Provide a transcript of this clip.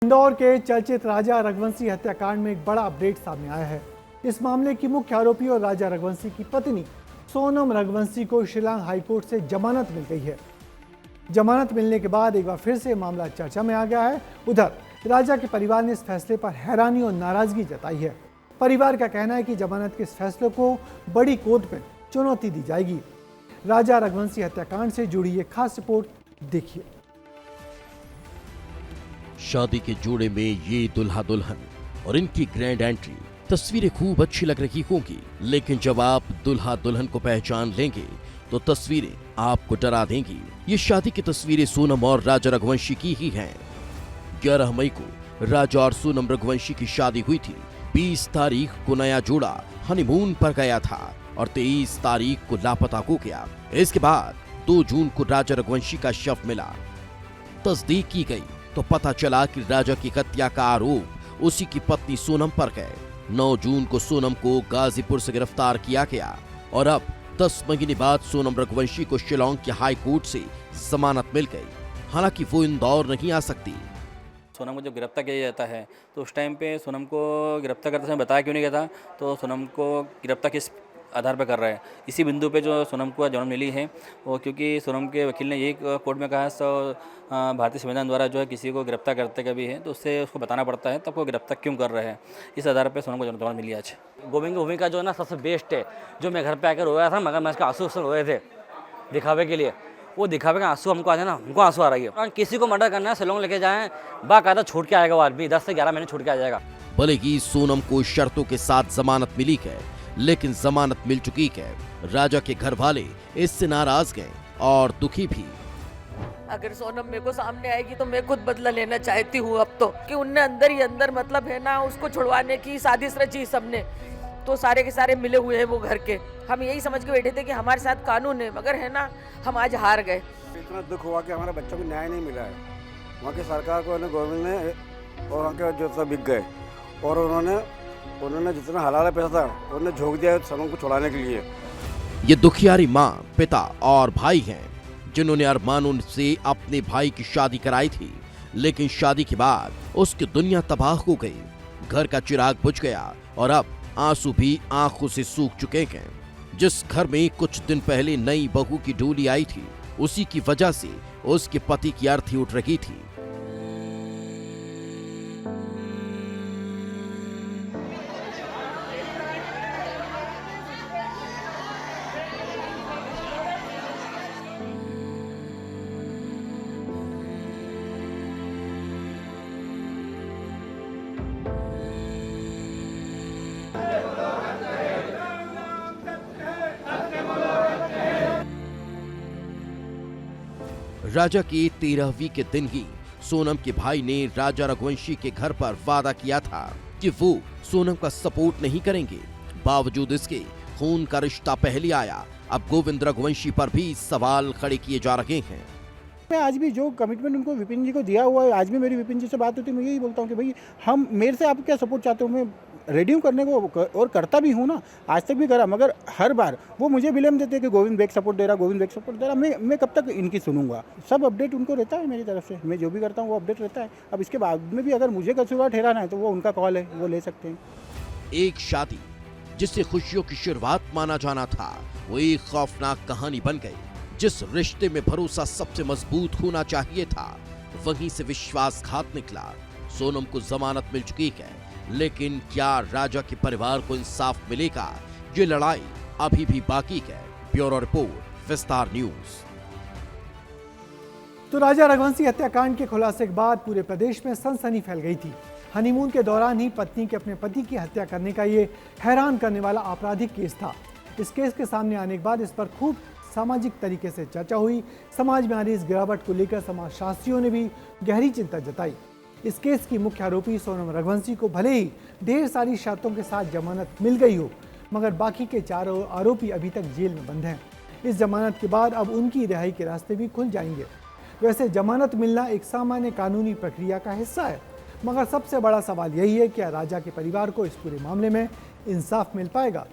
इंदौर के चर्चित राजा रघुवंशी हत्याकांड में एक बड़ा अपडेट सामने आया है। इस मामले की मुख्य आरोपी और राजा रघुवंशी की पत्नी सोनम रघुवंशी को शिलांग हाईकोर्ट से जमानत मिल गई है। जमानत मिलने के बाद एक बार फिर से मामला चर्चा में आ गया है। उधर राजा के परिवार ने इस फैसले पर हैरानी और नाराजगी जताई है। परिवार का कहना है कि जमानत के इस फैसले को बड़ी कोर्ट में चुनौती दी जाएगी। राजा रघुवंशी हत्याकांड से जुड़ी ये खास रिपोर्ट देखिए। शादी के जोड़े में ये दुल्हा दुल्हन और इनकी ग्रैंड एंट्री तस्वीरें खूब अच्छी लग रही होंगी, लेकिन जब आप दुल्हा दुल्हन को पहचान लेंगे तो तस्वीरें आपको डरा देंगी। ये शादी की तस्वीरें सोनम और राजा रघुवंशी की ही हैं। 11 मई को राजा और सोनम रघुवंशी की शादी हुई थी। 20 तारीख को नया जोड़ा हनीमून पर गया था और 23 तारीख को लापता हो गया। इसके बाद 2 जून को राजा रघुवंशी का शव मिला। तस्दीक की गई तो पता चला कि राजा की हत्या का आरोप उसी की पत्नी सोनम पर है। 9 जून को सोनम को गाजीपुर से गिरफ्तार किया गया और अब 10 महीने बाद सोनम रघुवंशी को शिलांग के हाई कोर्ट से जमानत मिल गई। हालांकि वो इंदौर नहीं आ सकती। सोनम को जब गिरफ्तार किया जाता है तो उस टाइम पे सोनम को गिरफ्तार करते समय बताया क्यों नहीं गया था, तो सोनम को गिरफ्तार किस आधार पर कर रहा है। इसी बिंदु पे जो सोनम को जमानत मिली है वो क्योंकि सोनम के वकील ने यही कोर्ट में कहा है, भारतीय संविधान द्वारा जो है किसी को गिरफ्तार करते कभी है तो उससे उसको बताना पड़ता है तब वो गिरफ्तार क्यों कर रहे हैं। इस आधार पर सोनम को जमानत मिली आज। गोविंद की भूमिका जो है ना सबसे बेस्ट है। जो मैं घर पे आकर रोया था, मगर मैं इसके आंसू रो रहे थे दिखावे के लिए, वो दिखावे का आंसू हमको आ जाए ना, हमको आंसू आ रही है। किसी को मर्डर करना है शिलांग लेके जाएं, बाकायदा छूट के आएगा वो आदमी, 10 से 11 महीने छूट के आ जाएगा। भले ही सोनम को शर्तों के साथ जमानत मिली है, लेकिन जमानत मिल चुकी है। राजा के घर वाले इससे नाराज गए और दुखी भी। अगर सोनम मेरे को सामने आएगी तो मैं खुद बदला लेना चाहती हूँ अब तो, कि उनने अंदर ही अंदर मतलब है ना उसको छुड़वाने की साजिश रची सबने, तो सारे के सारे मिले हुए हैं वो घर के। हम यही समझ के बैठे थे कि हमारे साथ कानून है, मगर है ना हम आज हार गए। इतना दुख हुआ कि हमारे बच्चों को न्याय नहीं मिला है। वहाँ की सरकार को गवर्नमेंट ने और वहाँ के जो सब बिक गए और उन्होंने जितना हलाल पैसा था उन्होंने झोंक दिया सोनम को छुड़ाने के लिए। ये दुखियारी माँ, पिता और भाई हैं जिन्होंने अरमानों से अपने भाई की शादी कराई थी, लेकिन शादी के बाद उसकी दुनिया तबाह हो गई। घर का चिराग बुझ गया और अब आंसू भी आंखों से सूख चुके हैं। जिस घर में कुछ दिन पहले नई बहू की डोली आई थी, उसी की वजह से उसके पति की अर्थी उठ रही थी। राजा के 13वीं के दिन ही सोनम के भाई ने राजा रघुवंशी के घर पर वादा किया था कि वो सोनम का सपोर्ट नहीं करेंगे। बावजूद इसके खून का रिश्ता पहले आया। अब गोविंद रघुवंशी पर भी सवाल खड़े किए जा रहे हैं। मैं आज भी जो कमिटमेंट उनको विपिन जी को दिया हुआ है, आज भी मेरी विपिन जी से बात होती है, मैं यही बोलता हूँ कि भाई हम मेरे से आप क्या सपोर्ट चाहते हो, मैं रेडी हूँ करने को और करता भी हूँ ना, आज तक भी करा। मगर हर बार वो मुझे ब्लेम देते हैं कि गोविंद बैक सपोर्ट दे रहा, गोविंद बैक सपोर्ट दे रहा। मैं कब तक इनकी सुनूंगा। सब अपडेट उनको रहता है मेरी तरफ से, मैं जो भी करता हूँ वो अपडेट रहता है। अब इसके बाद में भी अगर मुझे कसूरवार ठहराना है तो वो उनका कॉल है, वो ले सकते हैं। एक शादी जिसे खुशियों की शुरुआत माना जाना था, वो एक खौफनाक कहानी बन गई। जिस रिश्ते में भरोसा सबसे मजबूत होना चाहिए था, वहीं से विश्वासघात निकला। सोनम को जमानत मिल चुकी है, लेकिन क्या राजा के परिवार को इंसाफ मिलेगा? ये लड़ाई अभी भी बाकी है। ब्यूरो रिपोर्ट, विस्तार न्यूज। तो राजा रघुवंशी हत्याकांड के खुलासे के बाद पूरे प्रदेश में सनसनी फैल गई थी। हनीमून के दौरान ही पत्नी के अपने पति की हत्या करने का ये हैरान करने वाला आपराधिक केस था। इस केस के सामने आने के बाद इस पर खूब सामाजिक तरीके से चर्चा हुई। समाज में आ रही इस गिरावट को लेकर समाजशास्त्रियों ने भी गहरी चिंता जताई। इस केस की मुख्य आरोपी सोनम रघुवंशी को भले ही ढेर सारी शर्तों के साथ जमानत मिल गई हो, मगर बाकी के 4 आरोपी अभी तक जेल में बंद हैं। इस जमानत के बाद अब उनकी रिहाई के रास्ते भी खुल जाएंगे। वैसे जमानत मिलना एक सामान्य कानूनी प्रक्रिया का हिस्सा है, मगर सबसे बड़ा सवाल यही है कि राजा के परिवार को इस पूरे मामले में इंसाफ मिल पाएगा।